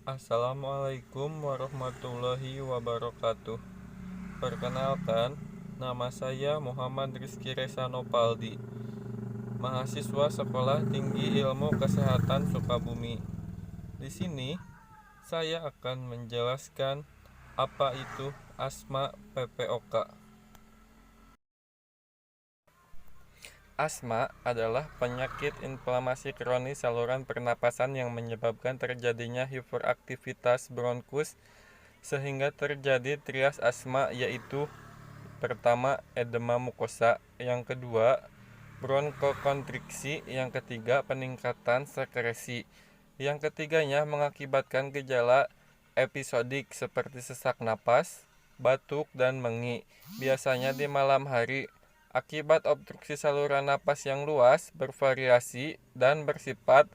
Assalamualaikum warahmatullahi wabarakatuh. Perkenalkan, nama saya Muhammad Rizky Resano Paldi, mahasiswa Sekolah Tinggi Ilmu Kesehatan Sukabumi. Di sini, saya akan menjelaskan apa itu asma PPOK. Asma adalah penyakit inflamasi kronis saluran pernapasan yang menyebabkan terjadinya hiperaktivitas bronkus sehingga terjadi trias asma, yaitu pertama edema mukosa, yang kedua bronkokonstriksi, yang ketiga peningkatan sekresi. Yang ketiganya mengakibatkan gejala episodik seperti sesak napas, batuk, dan mengi, biasanya di malam hari. Akibat obstruksi saluran napas yang luas, bervariasi, dan bersifat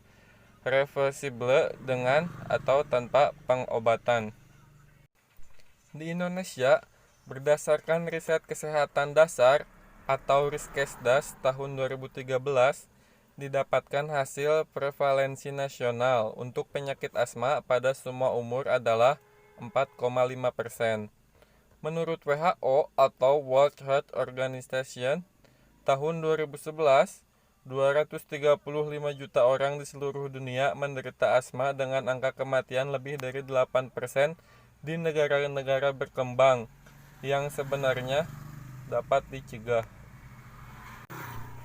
reversible dengan atau tanpa pengobatan. Di Indonesia, berdasarkan riset kesehatan dasar atau Riskesdas tahun 2013, didapatkan hasil prevalensi nasional untuk penyakit asma pada semua umur adalah 4,5%. Menurut WHO atau World Health Organization, tahun 2011, 235 juta orang di seluruh dunia menderita asma dengan angka kematian lebih dari 8% di negara-negara berkembang yang sebenarnya dapat dicegah.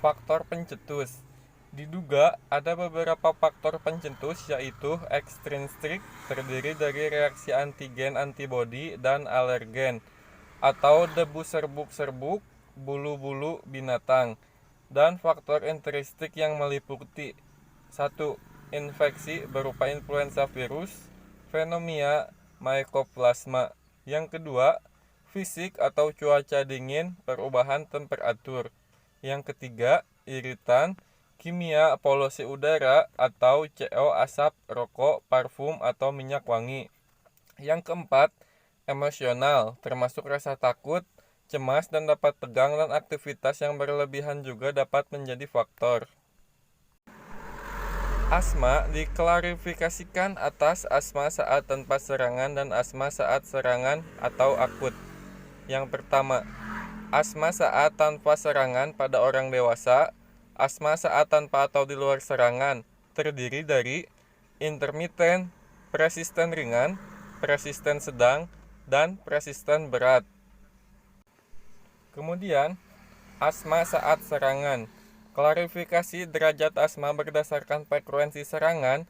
Faktor pencetus. Diduga ada beberapa faktor pencetus, yaitu ekstrinsik, terdiri dari reaksi antigen antibodi dan alergen, atau debu serbuk-serbuk, bulu-bulu binatang, dan faktor intrinsik yang meliputi 1. Infeksi berupa influenza virus, pneumonia, mycoplasma. Yang kedua, fisik atau cuaca dingin, perubahan temperatur. Yang ketiga, iritan, kimia, polusi udara atau CO, asap, rokok, parfum, atau minyak wangi. Yang keempat, emosional, termasuk rasa takut, cemas, dan dapat tegang, dan aktivitas yang berlebihan juga dapat menjadi faktor. Asma diklarifikasikan atas asma saat tanpa serangan dan asma saat serangan atau akut. Yang pertama, asma saat tanpa serangan pada orang dewasa. Asma saat tanpa atau di luar serangan terdiri dari intermiten, persisten ringan, persisten sedang, dan persisten berat. Kemudian, asma saat serangan. Klarifikasi derajat asma berdasarkan frekuensi serangan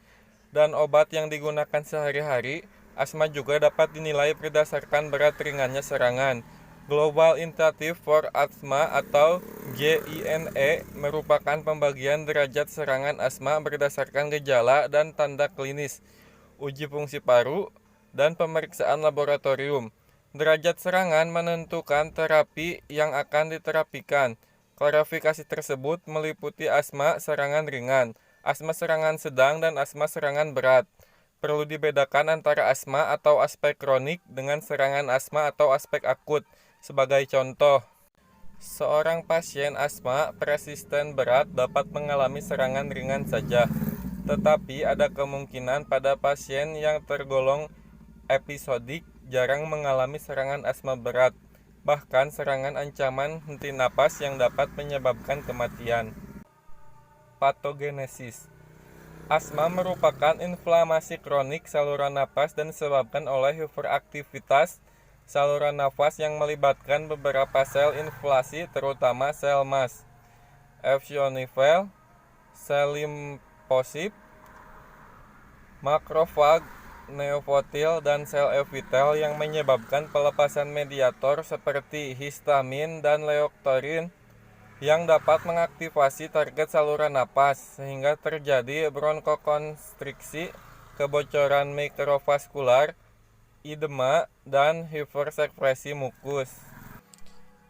dan obat yang digunakan sehari-hari. Asma juga dapat dinilai berdasarkan berat ringannya serangan. Global Initiative for Asthma atau GINE merupakan pembagian derajat serangan asma berdasarkan gejala dan tanda klinis, uji fungsi paru, dan pemeriksaan laboratorium. Derajat serangan menentukan terapi yang akan diterapikan. Klarifikasi tersebut meliputi asma serangan ringan, asma serangan sedang, dan asma serangan berat. Perlu dibedakan antara asma atau aspek kronik dengan serangan asma atau aspek akut. Sebagai contoh, seorang pasien asma persisten berat dapat mengalami serangan ringan saja, tetapi ada kemungkinan pada pasien yang tergolong episodik jarang mengalami serangan asma berat, bahkan serangan ancaman henti napas yang dapat menyebabkan kematian. Patogenesis. Asma merupakan inflamasi kronik saluran napas dan disebabkan oleh hiperaktivitas saluran nafas yang melibatkan beberapa sel inflasi, terutama sel mast, eosinofil, sel limfosit, makrofag, neutrofill, dan sel epitel yang menyebabkan pelepasan mediator seperti histamin dan leuktorin yang dapat mengaktifasi target saluran napas sehingga terjadi bronkokonstriksi, kebocoran mikrovaskular, edema, dan hipersekresi mukus.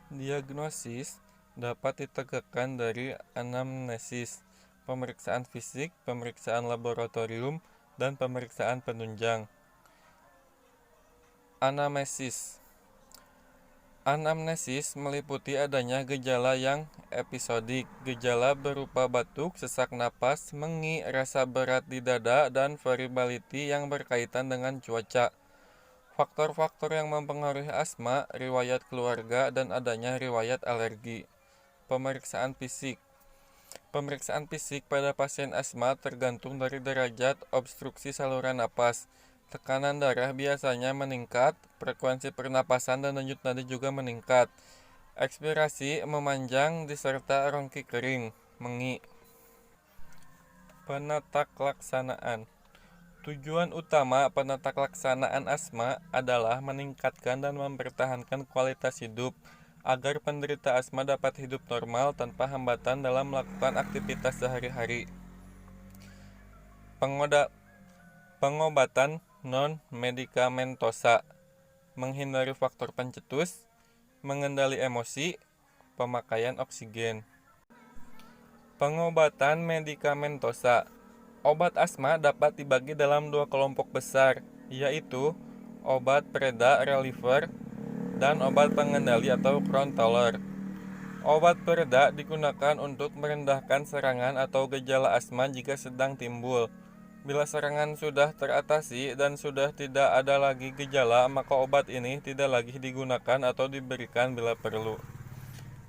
Diagnosis dapat ditegakkan dari anamnesis, pemeriksaan fisik, pemeriksaan laboratorium, dan pemeriksaan penunjang. Anamnesis. Anamnesis meliputi adanya gejala yang episodik. Gejala berupa batuk, sesak napas, mengi, rasa berat di dada, dan variability yang berkaitan dengan cuaca. Faktor-faktor yang mempengaruhi asma, riwayat keluarga, dan adanya riwayat alergi. Pemeriksaan fisik. Pemeriksaan fisik pada pasien asma tergantung dari derajat obstruksi saluran napas. Tekanan darah biasanya meningkat, frekuensi pernapasan dan denyut nadi juga meningkat. Ekspirasi memanjang diserta rongki kering, mengi. Penatalaksanaan. Tujuan utama penatalaksanaan asma adalah meningkatkan dan mempertahankan kualitas hidup agar penderita asma dapat hidup normal tanpa hambatan dalam melakukan aktivitas sehari-hari. Pengobatan non-medikamentosa, menghindari faktor pencetus, mengendali emosi, pemakaian oksigen. Pengobatan medikamentosa. Obat asma dapat dibagi dalam dua kelompok besar, yaitu obat pereda reliever dan obat pengendali atau controller. Obat pereda digunakan untuk merendahkan serangan atau gejala asma jika sedang timbul. Bila serangan sudah teratasi dan sudah tidak ada lagi gejala, maka obat ini tidak lagi digunakan atau diberikan bila perlu.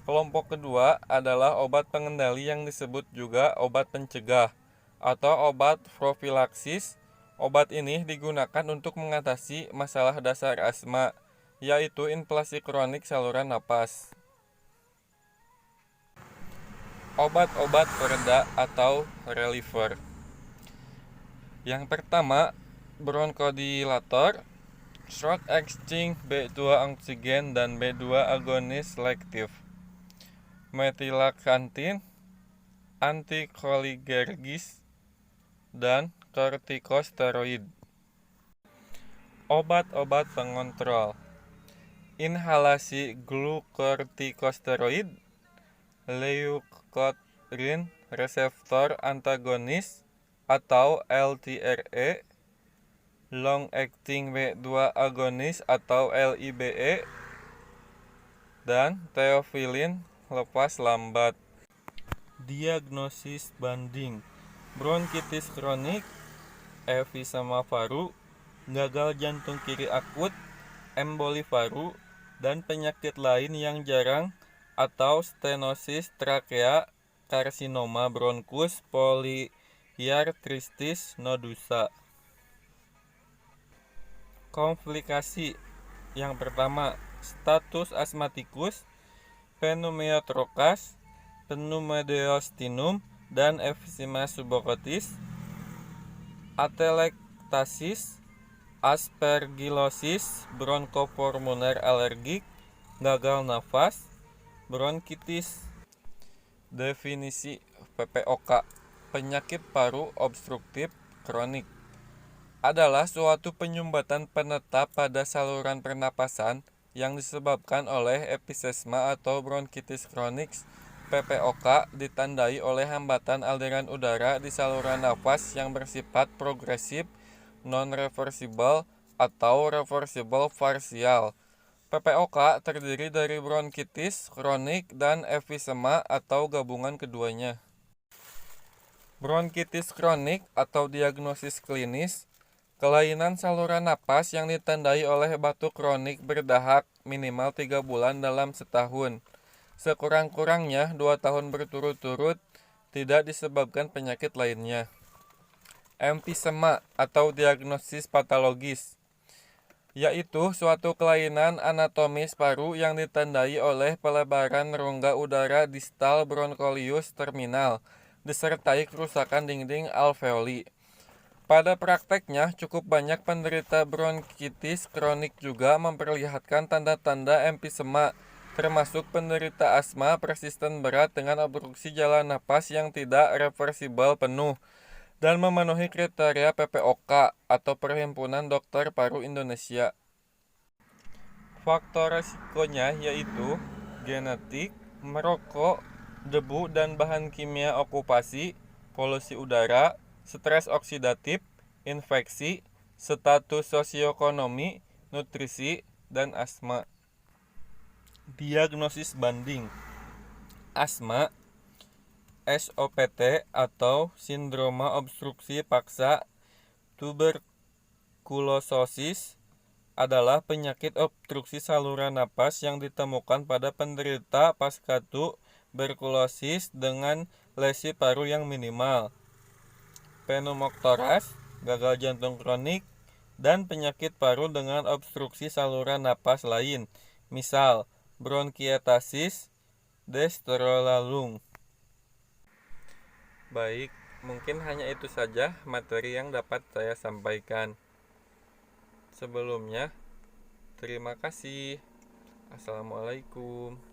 Kelompok kedua adalah obat pengendali yang disebut juga obat pencegah atau obat profilaksis. Obat ini digunakan untuk mengatasi masalah dasar asma, yaitu inflamasi kronik saluran napas. Obat-obat pereda atau reliever. Yang pertama, bronkodilator, short acting B2 oksigen dan B2 agonis selektif. Metilakantin, antikolinergis, dan kortikosteroid. Obat-obat pengontrol. Inhalasi glukortikosteroid, leukotriene reseptor antagonis atau LTRE, long acting B2 agonis atau LIBE, dan theophylline lepas lambat. Diagnosis banding. Bronkitis kronik, emfisema paru, gagal jantung kiri akut, emboli paru, dan penyakit lain yang jarang atau stenosis trakea, karsinoma bronkus, polyarthritis nodosa. Komplikasi. Yang pertama, status asmatikus, pneumotrokas, pneumodiostinum, dan emfisema subocotis, atelektasis, aspergilosis, bronkopulmoner alergik, gagal nafas, bronkitis. Definisi PPOK. Penyakit paru obstruktif kronik adalah suatu penyumbatan penetap pada saluran pernapasan yang disebabkan oleh emfisema atau bronkitis kronik. PPOK ditandai oleh hambatan aliran udara di saluran nafas yang bersifat progresif, non-reversible, atau reversible partial. PPOK terdiri dari bronkitis kronik dan emfisema atau gabungan keduanya. Bronkitis kronik atau diagnosis klinis, kelainan saluran napas yang ditandai oleh batuk kronik berdahak minimal 3 bulan dalam setahun. Sekurang-kurangnya 2 tahun berturut-turut, tidak disebabkan penyakit lainnya. Emfisema atau diagnosis patologis, yaitu suatu kelainan anatomis paru yang ditandai oleh pelebaran rongga udara distal broncholius terminal, disertai kerusakan dinding alveoli. Pada prakteknya, cukup banyak penderita bronkitis kronik juga memperlihatkan tanda-tanda emfisema, termasuk penderita asma persisten berat dengan obstruksi jalan napas yang tidak reversibel penuh, dan memenuhi kriteria PPOK atau Perhimpunan Dokter Paru Indonesia. Faktor resikonya yaitu genetik, merokok, debu dan bahan kimia okupasi, polusi udara, stres oksidatif, infeksi, status sosioekonomi, nutrisi, dan asma. Diagnosis banding. Asma SOPT atau sindroma obstruksi paksa tuberkulosis adalah penyakit obstruksi saluran napas yang ditemukan pada penderita pasca tuberkulosis dengan lesi paru yang minimal, pneumothorax, gagal jantung kronik, dan penyakit paru dengan obstruksi saluran napas lain, misal bronkiektasis destrolalalung. Baik, mungkin hanya itu saja materi yang dapat saya sampaikan. Sebelumnya, terima kasih. Assalamualaikum.